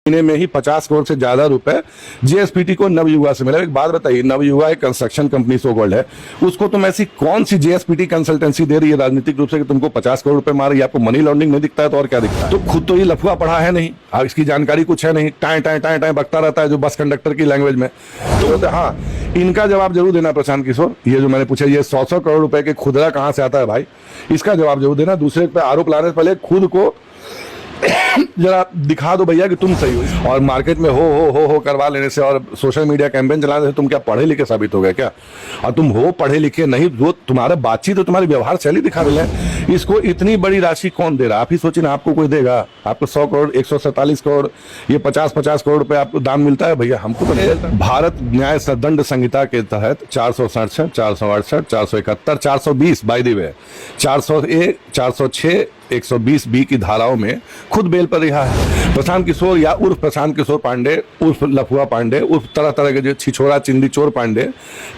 महीने में ही 50 करोड़ से ज्यादा रुपए जेएसपीटी को नवयुगा से मिला। एक बात बताइए, नवयुगा एक कंस्ट्रक्शन कंपनी सो कॉल्ड है, उसको तुम ऐसी कौन सी जेएसपीटी कंसल्टेंसी दे रही है राजनीतिक रूप से कि तुमको 50 करोड़ रुपए मार रही है? आपको मनी लॉन्ड्रिंग नहीं दिखता है तो और क्या दिखता है? तो खुद तो ये लफुआ पढ़ा है नहीं, इसकी जानकारी कुछ है नहीं, टाए टाए टाए टाए बकता रहता है जो बस कंडक्टर की लैंग्वेज में। तो हाँ, इनका जवाब जरूर देना प्रशांत किशोर। ये जो मैंने पूछा, ये 100 करोड़ रुपए के खुदरा कहां से आता है भाई, इसका जवाब जरूर देना। दूसरे पे आरोप लाने से पहले खुद को जरा दिखा दो भैया कि तुम सही हो। और मार्केट में हो करवा लेने से और सोशल मीडिया कैंपेन चलाने से तुम क्या पढ़े लिखे साबित हो गए क्या? और तुम हो पढ़े लिखे नहीं, जो तुम्हारा बातचीत तो तुम्हारी व्यवहार शैली दिखा रही है। इसको इतनी बड़ी राशि कौन दे रहा? आप ही सोचिए ना, आपको कोई देगा? आपको 100 करोड़, 147 करोड़, ये 50-50 करोड़ रुपए आपको दान मिलता है भैया? हमको तो नहीं मिलता। भारत न्याय दंड संहिता के तहत 467, 468, 471, 420 बाय द वे, 401, 406, 120B की धाराओं में खुद बेल पर रिहा है। प्रशांत किशोर या उर्फ प्रशांत किशोर पांडे उर्फ लफुआ पांडे उर्फ तरह तरह के जो छिछोरा चिंदी चोर पांडे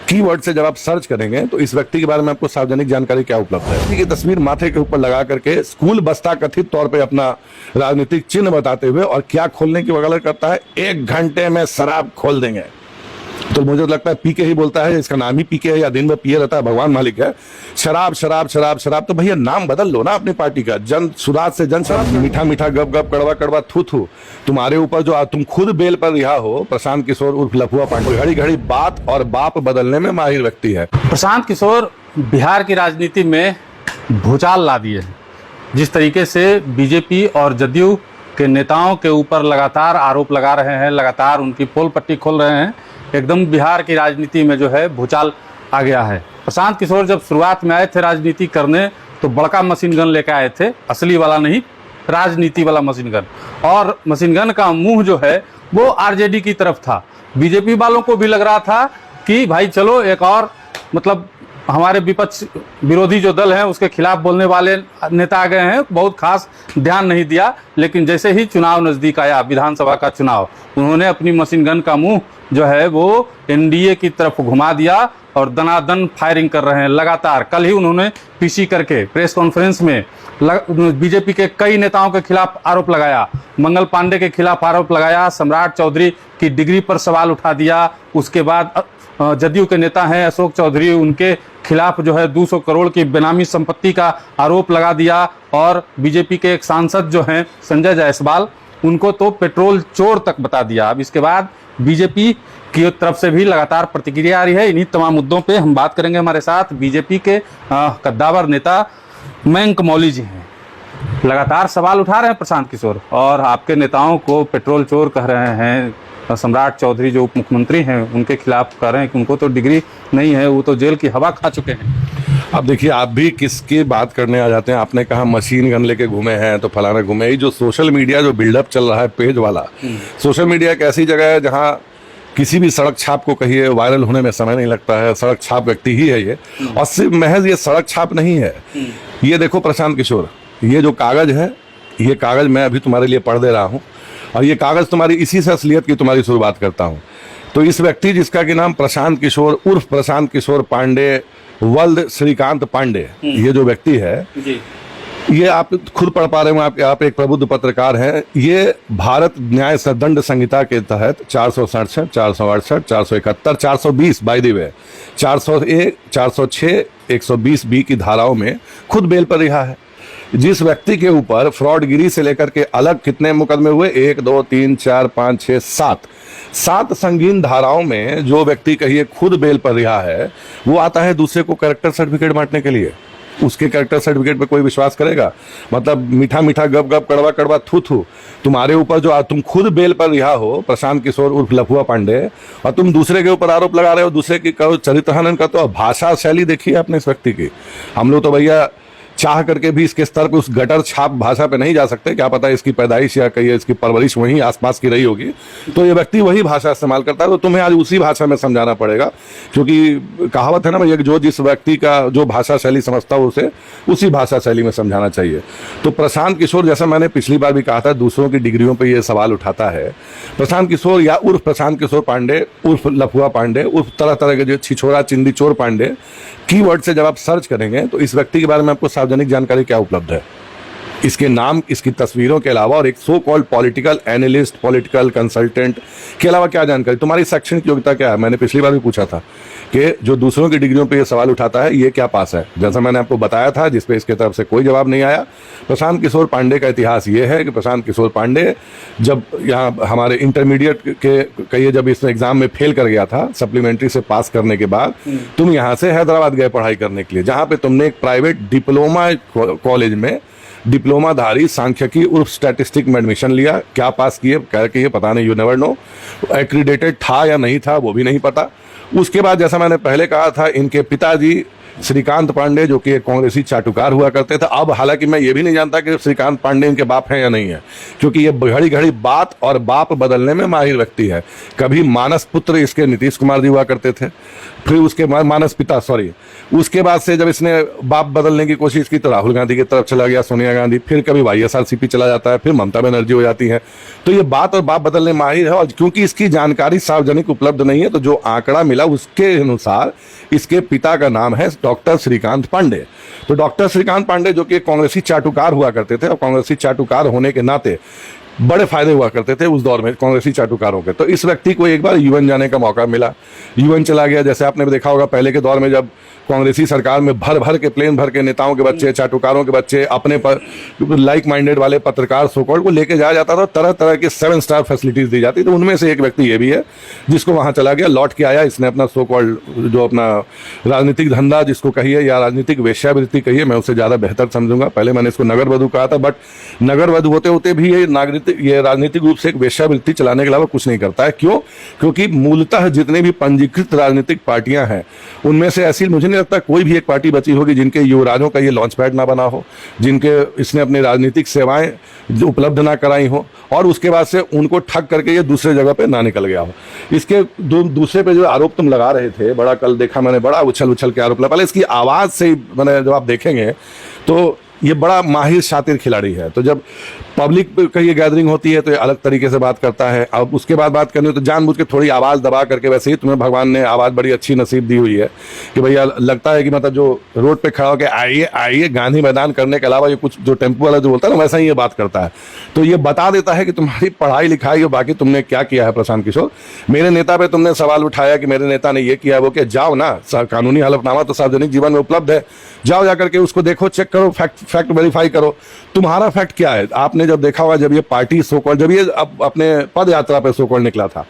कीवर्ड से जब आप सर्च करेंगे तो इस व्यक्ति के बारे में आपको सार्वजनिक जानकारी क्या उपलब्ध है? इसी की तस्वीर माथे के ऊपर लगा करके स्कूल बस्ता कथित तौर पे अपना राजनीतिक चिन्ह बताते हुए और क्या खोलने की वकालत करता है, 1 घंटे में शराब खोल देंगे। तो मुझे लगता है पीके ही बोलता है, इसका नाम ही पीके है या दिन भर पिए रहता है, भगवान मालिक है। शराब शराब शराब शराब, तो भैया नाम बदल लो ना अपनी पार्टी का, जन सुराज से जन शराब, मीठा मीठा गप गप कड़वा कड़वा थू थू। तुम्हारे ऊपर जो तुम खुद बेल पर रिहा हो, प्रशांत किशोर उर्फ लफुआ पांडे घड़ी घड़ी बात और बाप बदलने में माहिर व्यक्ति है। प्रशांत किशोर बिहार की राजनीति में भूचाल ला दिए हैं। जिस तरीके से बीजेपी और जदयू के नेताओं के ऊपर लगातार आरोप लगा रहे हैं, लगातार उनकी पोल पट्टी खोल रहे हैं, एकदम बिहार की राजनीति में जो है भूचाल आ गया है। प्रशांत किशोर जब शुरुआत में आए थे राजनीति करने तो बड़का मशीन गन लेकर आए थे, असली वाला नहीं, राजनीति वाला मशीन गन। और मशीन गन का मुंह जो है वो आरजेडी की तरफ था। बीजेपी वालों को भी लग रहा था कि भाई चलो एक और मतलब हमारे विपक्ष विरोधी जो दल है उसके खिलाफ बोलने वाले नेता आ गए हैं, बहुत खास ध्यान नहीं दिया। लेकिन जैसे ही चुनाव नज़दीक आया, विधानसभा का चुनाव, उन्होंने अपनी मशीन गन का मुंह जो है वो एनडीए की तरफ घुमा दिया और दनादन फायरिंग कर रहे हैं लगातार। कल ही उन्होंने पीसी करके प्रेस कॉन्फ्रेंस में बीजेपी के कई नेताओं के खिलाफ आरोप लगाया, मंगल पांडे के खिलाफ आरोप लगाया, सम्राट चौधरी की डिग्री पर सवाल उठा दिया। उसके बाद जदयू के नेता हैं अशोक चौधरी, उनके खिलाफ जो है 200 करोड़ की बेनामी संपत्ति का आरोप लगा दिया। और बीजेपी के एक सांसद जो हैं संजय जायसवाल, उनको तो पेट्रोल चोर तक बता दिया। अब इसके बाद बीजेपी की तरफ से भी लगातार प्रतिक्रिया आ रही है। इन्हीं तमाम मुद्दों पे हम बात करेंगे। हमारे साथ बीजेपी के कद्दावर नेता मयंक मौली जी हैं। लगातार सवाल उठा रहे हैं प्रशांत किशोर और आपके नेताओं को पेट्रोल चोर कह रहे हैं। सम्राट चौधरी जो उप मुख्यमंत्री हैं उनके खिलाफ कह रहे हैं कि उनको तो डिग्री नहीं है, वो तो जेल की हवा खा चुके हैं। अब देखिए, आप भी किसकी बात करने आ जाते हैं? आपने कहा मशीन गन लेके घूमे हैं तो फलाना घूमे। ये जो सोशल मीडिया जो बिल्डअप चल रहा है पेज वाला, सोशल मीडिया एक ऐसी जगह है जहां किसी भी सड़क छाप को कहिए वायरल होने में समय नहीं लगता है। सड़क छाप व्यक्ति ही है ये। और सिर्फ महज ये सड़क छाप नहीं है। ये देखो प्रशांत किशोर, ये जो कागज है, ये कागज मैं अभी तुम्हारे लिए पढ़ दे रहा हूँ और ये कागज तुम्हारी इसी से असलियत की तुम्हारी शुरुआत करता हूँ। तो इस व्यक्ति जिसका कि नाम प्रशांत किशोर उर्फ प्रशांत किशोर पांडे वल्द श्रीकांत पांडे, ये जो व्यक्ति है जी, ये आप खुद पढ़ पा रहे हो, आप एक प्रबुद्ध पत्रकार हैं। ये भारत न्याय दंड संहिता के तहत 467, 468, 471, 420 बाय द वे, 401, 406, 120B की धाराओं में खुद बेल पर रिहा है। जिस व्यक्ति के ऊपर फ्रॉडगिरी से लेकर के अलग कितने मुकदमे हुए, 1, 2, 3, 4, 5, 6, 7 संगीन धाराओं में जो व्यक्ति कहिए खुद बेल पर रिहा है, वो आता है दूसरे को कैरेक्टर सर्टिफिकेट बांटने के लिए। उसके कैरेक्टर सर्टिफिकेट पे कोई विश्वास करेगा? मतलब मीठा मीठा गप गप कड़वा कड़वा थू थू। तुम्हारे ऊपर जो तुम खुद बेल पर रिहा हो, प्रशांत किशोर उर्फ लफुआ पांडे, और तुम दूसरे के ऊपर आरोप लगा रहे हो, दूसरे की करो चरित्र हनन का। तो भाषा शैली देखिए आपने इस व्यक्ति की। हम लोग तो भैया चाह करके भी इसके स्तर पे उस गटर छाप भाषा पे नहीं जा सकते। क्या पता इसकी पैदाइश या कहीं इसकी परवरिश वहीं आसपास की रही होगी। तो ये व्यक्ति वही भाषा इस्तेमाल करता है। तो तुम्हें आज उसी भाषा में समझाना पड़ेगा, क्योंकि कहावत है ना भैया, जो जिस व्यक्ति का जो भाषा शैली समझता हो उसे उसी भाषा शैली में समझाना चाहिए। तो प्रशांत किशोर, जैसा मैंने पिछली बार भी कहा था, दूसरों की डिग्रियों पर यह सवाल उठाता है। प्रशांत किशोर या उर्फ प्रशांत किशोर पांडे उर्फ लफुआ पांडे उर्फ तरह तरह के जो छिछोरा चिंदी चोर पांडे कीवर्ड से जब आप सर्च करेंगे तो इस व्यक्ति के बारे में आपको सार्वजनिक जानकारी क्या उपलब्ध है? इसके नाम, इसकी तस्वीरों के अलावा और एक so called political analyst, political consultant के अलावा क्या जानकारी? तुम्हारी शैक्षणिक योग्यता क्या है? मैंने पिछली बार भी पूछा था कि जो दूसरों की डिग्रियों पे ये सवाल उठाता है, ये क्या पास है? जैसा मैंने आपको बताया था, जिसपे इसके तरफ से कोई जवाब नहीं आया। प्रशांत किशोर पांडे का इतिहास ये है कि प्रशांत किशोर पांडे जब यहाँ हमारे इंटरमीडिएट के कहिए जब इसमें एग्जाम में फेल कर गया था, सप्लीमेंट्री से पास करने के बाद तुम यहाँ से हैदराबाद गए पढ़ाई करने के लिए, जहाँ पे तुमने एक प्राइवेट डिप्लोमा कॉलेज में डिप्लोमाधारी सांख्यिकी उर्फ स्टैटिस्टिक में एडमिशन लिया। क्या पास किए करके ये पता नहीं, यू नेवर नो। एक्रीडेटेड था या नहीं था वो भी नहीं पता। उसके बाद जैसा मैंने पहले कहा था, इनके पिताजी श्रीकांत पांडे जो कि एक कांग्रेसी चाटुकार हुआ करते थे। अब हालांकि मैं ये भी नहीं जानता कि श्रीकांत पांडे इनके बाप हैं या नहीं है, क्योंकि ये घड़ी घड़ी बात और बाप बदलने में माहिर व्यक्ति है। कभी मानस पुत्र इसके नीतीश कुमार जी हुआ करते थे, फिर उसके बाद मानस पिता, सॉरी, उसके बाद से जब इसने बाप बदलने की कोशिश की तो राहुल गांधी की तरफ चला गया, सोनिया गांधी, फिर कभी YSRCP चला जाता है, फिर ममता बनर्जी हो जाती है। तो ये बात और बाप बदलने माहिर है, और क्योंकि इसकी जानकारी सार्वजनिक उपलब्ध नहीं है, तो जो आंकड़ा मिला उसके अनुसार इसके पिता का नाम है डॉक्टर श्रीकांत पांडे। तो डॉक्टर श्रीकांत पांडे जो कि कांग्रेसी चाटुकार हुआ करते थे, और कांग्रेसी चाटुकार होने के नाते बड़े फायदे हुआ करते थे उस दौर में कांग्रेसी चाटुकारों के। तो इस व्यक्ति को एक बार यूएन जाने का मौका मिला, यूएन चला गया। जैसे आपने भी देखा होगा पहले के दौर में जब कांग्रेसी सरकार में भर भर के प्लेन भर के नेताओं के बच्चे, चाटुकारों के बच्चे, अपने पर लाइक माइंडेड वाले पत्रकार सोकॉल्ड को लेके जाया जाता था, तरह तरह के 7 स्टार फैसिलिटीज दी जाती। तो उनमें से एक व्यक्ति ये भी है जिसको वहां चला गया, लौट के आया। इसने अपना सोकॉल्ड जो अपना राजनीतिक धंधा जिसको कहिए या राजनीतिक वेश्यावृत्ति कहिए, मैं उससे ज्यादा बेहतर समझूंगा। पहले मैंने इसको नगर वधु कहा था, बट नगर वधु होते होते भी ये राजनीतिक रूप से एक वेश्यावृत्ति चलाने के अलावा कुछ नहीं करता है। क्यों? क्योंकि मूलतः जितने भी पंजीकृत राजनीतिक पार्टियां हैं उनमें से ऐसी मुझे नहीं लगता कोई भी एक पार्टी बची होगी जिनके युवराजों का ये लॉन्च पैड ना बना हो, जिनके इसने अपनी राजनीतिक सेवाएं उपलब्ध ना कराई हो, और उसके बाद से उनको ठग करके ये दूसरे जगह पे ना निकल गया हो। इसके दूसरे पे जो आरोप तुम लगा रहे थे, बड़ा कल देखा मैंने, बड़ा उछल उछल के आरोप लगा। पहले इसकी आवाज से मैंने जब आप देखेंगे तो ये बड़ा माहिर शातिर खिलाड़ी है। तो जब पब्लिक का ये गैदरिंग होती है तो ये अलग तरीके से बात करता है। अब उसके बाद बात करनी हो तो जानबूझ के थोड़ी आवाज़ दबा करके, वैसे ही तुम्हें भगवान ने आवाज़ बड़ी अच्छी नसीब दी हुई है कि भैया लगता है कि मतलब जो रोड पे खड़ा होकर आइए आइए गांधी मैदान करने के अलावा ये कुछ जो टेम्पो वाला जो बोलता है ना, वैसा ही ये बात करता है। तो ये बता देता है कि तुम्हारी पढ़ाई लिखाई और बाकी तुमने क्या किया है। प्रशांत किशोर, मेरे नेता पे तुमने सवाल उठाया कि मेरे नेता ने ये किया वो कि जाओ ना, कानूनी हलफनामा तो सार्वजनिक जीवन में उपलब्ध है, जाओ जाकर के उसको देखो, चेक करो, फैक्ट वेरीफाई करो। तुम्हारा फैक्ट क्या है? आपने जब देखा होगा जब ये पार्टी सोकॉल, जब ये अपने पद यात्रा पे सोकॉल निकला था,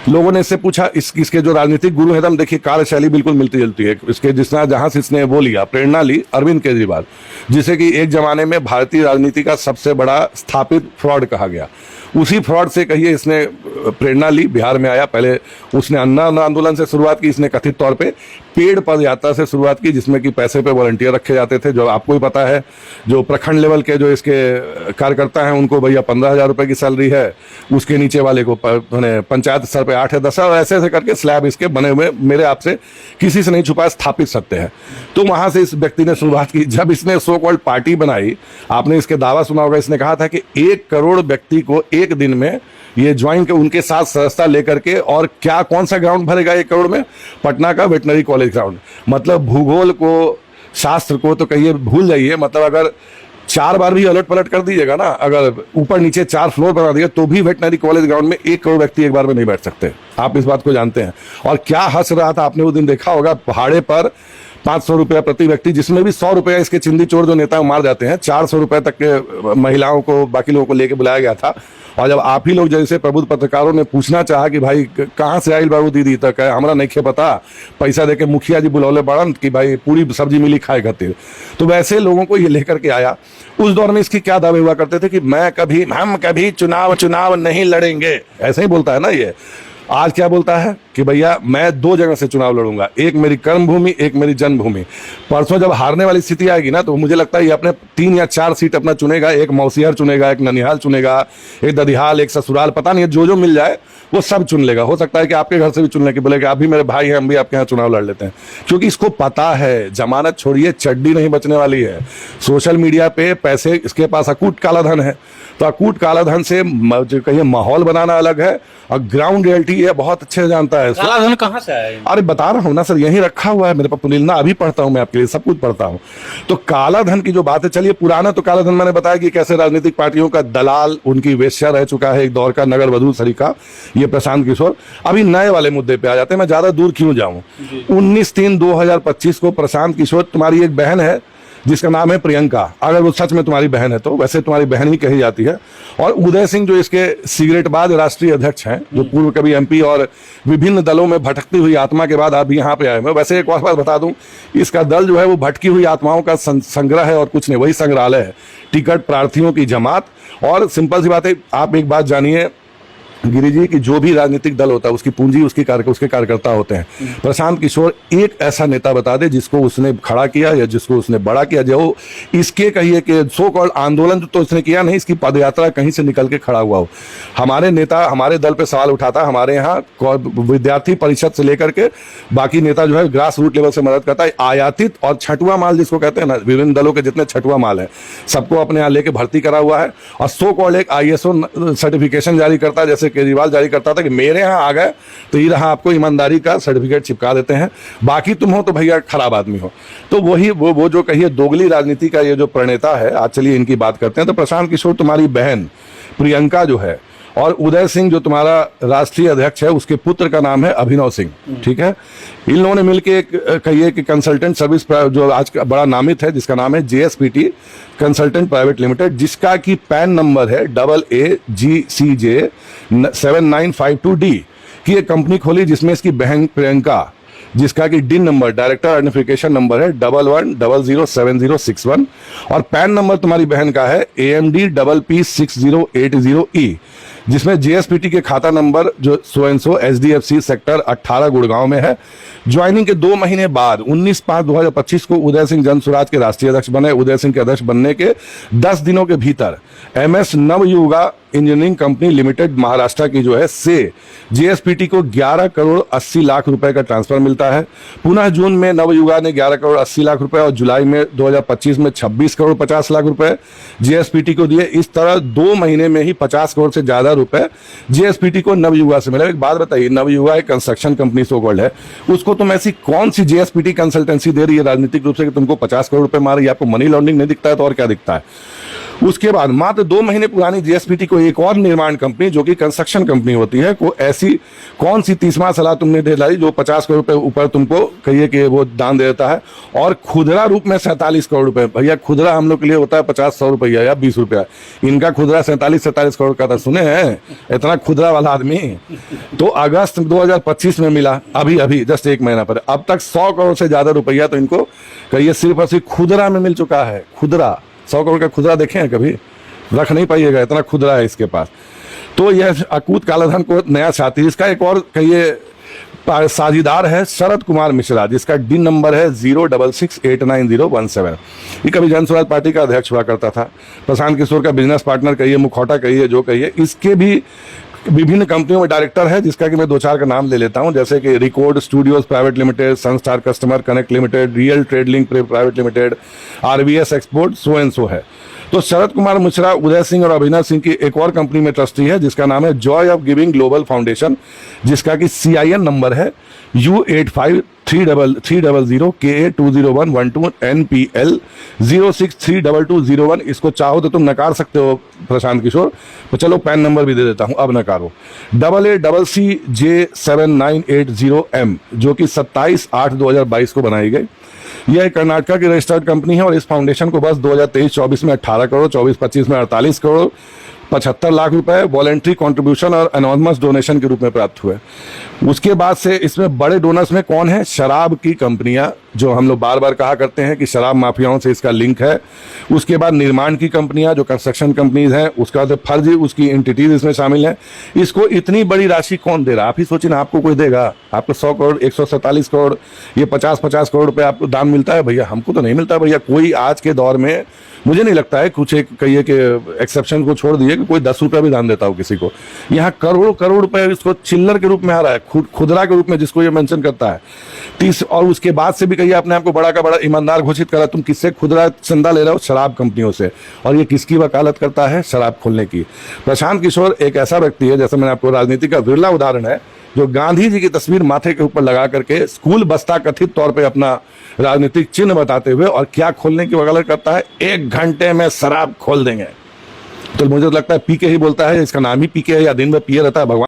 लोगों ने इससे पूछा इसके जो राजनीतिक गुरु है, हम देखिए कार्यशैली बिल्कुल मिलती जुलती है इसके, जिस तरह जहां से इसने वो लिया, प्रेरणा ली अरविंद केजरीवाल, जिसे कि एक जमाने में भारतीय राजनीति का सबसे बड़ा स्थापित फ्रॉड कहा गया। उसी फ्रॉड से कहिए इसने प्रेरणा ली, बिहार में आया। पहले उसने अन्ना आंदोलन से शुरुआत की, इसने कथित तौर पे पेड़ पद यात्रा से शुरुआत की, जिसमें कि पैसे पे वॉलंटियर रखे जाते थे, जो आपको ही पता है। जो प्रखंड लेवल के जो इसके कार्यकर्ता हैं उनको भैया 15,000 रुपए की सैलरी है, उसके नीचे वाले को पंचायत स्तर पे 8 या 10, और ऐसे ऐसे करके स्लैब इसके बने हुए, मेरे आपसे किसी से नहीं छुपा, स्थापित सत्य है। तो वहां से इस व्यक्ति ने शुरुआत की। जब इसने सो कॉल्ड पार्टी बनाई, आपने इसके दावा सुना होगा, इसने कहा था कि 1 करोड़ व्यक्ति को एक दिन में ये ज्वाइन के उनके साथ सदस्यता लेकर के, और क्या कौन सा ग्राउंड भरेगा 1 करोड़ में? पटना का वेटनरी कॉलेज ग्राउंड। मतलब भूगोल को, शास्त्र को तो कहिए भूल जाइए, मतलब अगर 4 बार भी अलट पलट कर दीजिएगा ना, अगर ऊपर नीचे 4 फ्लोर बना दिए तो भी वेटनरी कॉलेज ग्राउंड में 1 करोड़ व्यक्ति एक बार में नहीं बैठ सकते। आप इस बात को जानते हैं। और क्या हंस रहा था, आपने उस दिन देखा होगा, भाड़े पर 500 रुपया प्रति व्यक्ति, जिसमें भी 100 रुपया इसके चिंदी चोर जो नेता मार जाते हैं, 400 रुपए तक के महिलाओं को, बाकी लोगों को लेके बुलाया गया था। और जब आप ही लोग जैसे प्रबुद्ध पत्रकारों ने पूछना चाहा कि भाई कहाँ से आई बाबू दीदी, तक हमारा नहीं खे पता, पैसा देके मुखिया जी बुलौले बड़न कि भाई पूरी सब्जी मिली खाए खातिर, तो वैसे लोगों को ये लेकर के आया। उस दौर में इसकी क्या दावे हुआ करते थे कि हम कभी चुनाव नहीं लड़ेंगे, ऐसे ही बोलता है ना ये। आज क्या बोलता है कि भैया मैं 2 जगह से चुनाव लड़ूंगा, एक मेरी कर्मभूमि, एक मेरी जन्मभूमि। परसों जब हारने वाली स्थिति आएगी ना, तो मुझे लगता है ये अपने 3 या 4 सीट अपना चुनेगा, एक मौसिहर चुनेगा, एक ननिहाल चुनेगा, एक ददिहाल, एक ससुराल, पता नहीं जो मिल जाए वो सब चुन लेगा। हो सकता है कि आपके घर से भी चुन ले, कि बोले कि आप भी मेरे भाई हैं, हम भी आपके यहाँ चुनाव लड़ लेते हैं। क्योंकि इसको पता है जमानत छोड़िए, चड्डी नहीं बचने वाली है। सोशल मीडिया पे पैसे, इसके पास अकूट काला धन है। तो अकूट कालाधन से जो कहिए माहौल बनाना अलग है, और ग्राउंड रियलिटी ये बहुत अच्छे से जानता है। काला धन कहाँ से आया? अरे बता रहा हूँ ना सर, यहीं रखा हुआ है मेरे पास पुनीलना, अभी पढ़ता हूँ मैं आपके लिए, सब कुछ पढ़ता हूँ। तो काला धन की जो बात है, चलिए पुराना तो काला धन मैंने बताया कि कैसे राजनीतिक पार्टियों का दलाल, उनकी वेश्या रह चुका है एक दौर का, नगर वधू सरीका, ये प्रशांत किशोर। अभी नए वाले मुद्दे पे आ जाते हैं, मैं ज्यादा दूर क्यों जाऊं। 19/3/2025 को प्रशांत किशोर, तुम्हारी एक बहन है जिसका नाम है प्रियंका, अगर वो सच में तुम्हारी बहन है तो, वैसे तुम्हारी बहन ही कही जाती है, और उदय सिंह जो इसके सिगरेटबाज राष्ट्रीय अध्यक्ष हैं, जो पूर्व कभी एमपी और विभिन्न दलों में भटकती हुई आत्मा के बाद आप यहाँ पे आए हैं। वैसे एक और बात बता दूं, इसका दल जो है वो भटकी हुई आत्माओं का संग्रह है और कुछ नहीं, वही संग्रहालय है, टिकट प्रार्थियों की जमात। और सिंपल सी बात है, आप एक बात जानिए गिरी जी, कि जो भी राजनीतिक दल होता है उसकी पूंजी उसके कार्यकर्ता होते हैं। प्रशांत किशोर एक ऐसा नेता बता दे जिसको उसने खड़ा किया या जिसको उसने बड़ा किया, जो इसके कहिए कि सो कॉल्ड आंदोलन तो उसने किया नहीं, इसकी पदयात्रा कहीं से निकल के खड़ा हुआ हो। हमारे नेता हमारे दल पे सवाल उठाता, हमारे यहाँ विद्यार्थी परिषद से लेकर के बाकी नेता जो है ग्रास रूट लेवल से मदद करता है। आयातित और छठुआ माल जिसको कहते हैं ना, विभिन्न दलों के जितने छठुआ माल है सबको अपने यहाँ लेके भर्ती करा हुआ है, और सो कॉल्ड एक ISO सर्टिफिकेशन जारी करता है, जैसे केजरीवाल जारी करता था कि मेरे यहाँ आ गए तो ये रहा, आपको ईमानदारी का सर्टिफिकेट चिपका देते हैं, बाकी तुम हो तो भैया खराब आदमी हो। तो वही वो जो कहिए दोगली राजनीति का ये जो प्रणेता है, आज चलिए इनकी बात करते हैं। तो प्रशांत किशोर तुम्हारी बहन प्रियंका जो है, और उदय सिंह जो तुम्हारा राष्ट्रीय अध्यक्ष है, उसके पुत्र का नाम है अभिनव सिंह, ठीक है। इन लोगों ने मिलकर एक कहिए कि कंसल्टेंट सर्विस जो आज का बड़ा नामित है, जिसका नाम है JSPT कंसल्टेंट प्राइवेट लिमिटेड, जिसका कि पैन नंबर है AAGCJ 7952D की एक कंपनी खोली, जिसमें इसकी बहन प्रियंका, जिसका कि डिन नंबर डायरेक्टर आइडेंटिफिकेशन नंबर है 11007061, और पैन नंबर तुम्हारी बहन का है AMD PP6080E, जिसमें JSPT के खाता नंबर जो सो SDFC सेक्टर 18 गुड़गांव में है। ज्वाइनिंग के 2 महीने बाद 19/5/2025 को उदय सिंह जन स्वराज के राष्ट्रीय अध्यक्ष बने। उदय सिंह के अध्यक्ष बनने के 10 दिनों के भीतर MS Navayuga engineering company limited Maharashtra की जो है से JSPT को 11 करोड़ 80 लाख रुपए का ट्रांसफर मिलता है। पुनः जून में नवयुगा ने 11 करोड़ 80 लाख रुपए और जुलाई में 2025 में 26 करोड़ 50 लाख रुपए JSPT को दिए। इस तरह 2 महीने में ही 50 करोड़ से ज्यादा रुपए JSPT को नवयुगा से मिला। एक बात बताइए, नवयुगा एक कंस्ट्रक्शन कंपनी सो कॉल्ड है, उसको तुम ऐसी कौन सी JSPT कंसल्टेंसी दे रही है राजनीतिक रूप से कि तुमको 50 करोड़ रुपए मार रही है? आपको मनी लॉन्ड्रिंग नहीं दिखता है तो और क्या दिखता है? उसके बाद मात्र 2 महीने पुरानी JSPT को एक और निर्माण कंपनी जो कि कंस्ट्रक्शन कंपनी होती है को ऐसी कौन सी तीसरा सलाह तुमने दे लाई जो 50 करोड़ रुपए ऊपर तुमको कहिए कि वो दान दे देता है, और खुदरा रूप में 47 करोड़ रुपए। भैया खुदरा हम लोग के लिए होता है 50-100 रुपया या 20 रुपया, इनका खुदरा 47 करोड़ का था। सुने हैं इतना खुदरा वाला आदमी? तो अगस्त 2025 में मिला, अभी जस्ट 1 महीना पर। अब तक 100 करोड़ से ज्यादा रुपया तो इनको कहिए सिर्फ और सिर्फ खुदरा में मिल चुका है। खुदरा 100 करोड़ का खुदरा देखे हैं कभी? रख नहीं पाइएगा, इतना खुदरा है इसके पास। तो यह अकूत कालाधन को नया छाती। इसका एक और कहिए साझीदार है शरद कुमार मिश्रा, जिसका डिन नंबर है 066890117। ये कभी जन स्वराज पार्टी का अध्यक्ष हुआ करता था। प्रशांत किशोर का बिजनेस पार्टनर कहिए, मुखौटा कहिए, जो कहिए। इसके भी विभिन्न कंपनियों में डायरेक्टर है, जिसका कि मैं 2-4 का नाम ले लेता हूं, जैसे कि record studios private limited, sunstar customer connect limited, real trade link private limited, RVS export, सो है। तो शरद कुमार मिश्रा उदय सिंह और अभिनव सिंह की एक और कंपनी में ट्रस्टी है, जिसका नाम है Joy of giving global foundation, जिसका कि CIN नंबर है U853000KA20112 NPL 06322001। इसको चाहो तो तुम नकार सकते हो प्रशांत किशोर, तो चलो पैन नंबर भी दे देता हूं, अब नकारो। AACJ7980M, जो कि 27/8/2022 को बनाई गई। यह कर्नाटक की रजिस्टर्ड कंपनी है, और इस फाउंडेशन को बस 2023-24 में 18 करोड़, 24-25 में 48 करोड़ 75 लाख रुपए वॉलेंट्री कंट्रीब्यूशन और एनॉर्मस डोनेशन के रूप में प्राप्त हुए। उसके बाद से इसमें बड़े डोनर्स में कौन है? शराब की कंपनियां, जो हम लोग बार बार कहा करते हैं कि शराब माफियाओं से इसका लिंक है। उसके बाद निर्माण की कंपनियां, जो कंस्ट्रक्शन कंपनीज हैं। उसका बाद फर्जी उसकी एंटिटीज इसमें शामिल हैं। इसको इतनी बड़ी राशि कौन दे रहा है? आप ही सोचिए ना, आपको कोई देगा? आपको 100 करोड़ 147 करोड़ ये 50-50 करोड़ रुपए आपको दान मिलता है भैया? हमको तो नहीं मिलता भैया। कोई आज के दौर में मुझे नहीं लगता है, कुछ एक कहिए कि एक्सेप्शन को छोड़ दिए, कि कोई 10 रुपया भी दान देता हो किसी को। यहाँ करोड़ करोड़ रुपए इसको चिल्लर के रूप में आ रहा है। खुदरा के रूप में जिसको ये मेंशन करता है। और उसके बाद से भी कहिए अपने आप को बड़ा का बड़ा ईमानदार घोषित करा, तुम किससे खुदरा चंदा ले रहे हो? शराब कंपनियों से। और ये किसकी वकालत करता है? शराब खोलने की। प्रशांत किशोर एक ऐसा व्यक्ति है, जैसे मैंने आपको राजनीति का विरला उदाहरण है, जो गांधी जी की तस्वीर माथे के ऊपर लगा करके स्कूल बस्ता कथित तौर पे अपना राजनीतिक चिन्ह बताते हुए, और क्या खोलने की वकालत करता है? 1 घंटे में शराब खोल देंगे। तो मुझे लगता है पीके ही बोलता है, इसका नाम ही पीके है या दिन में पिए रहता है, भगवान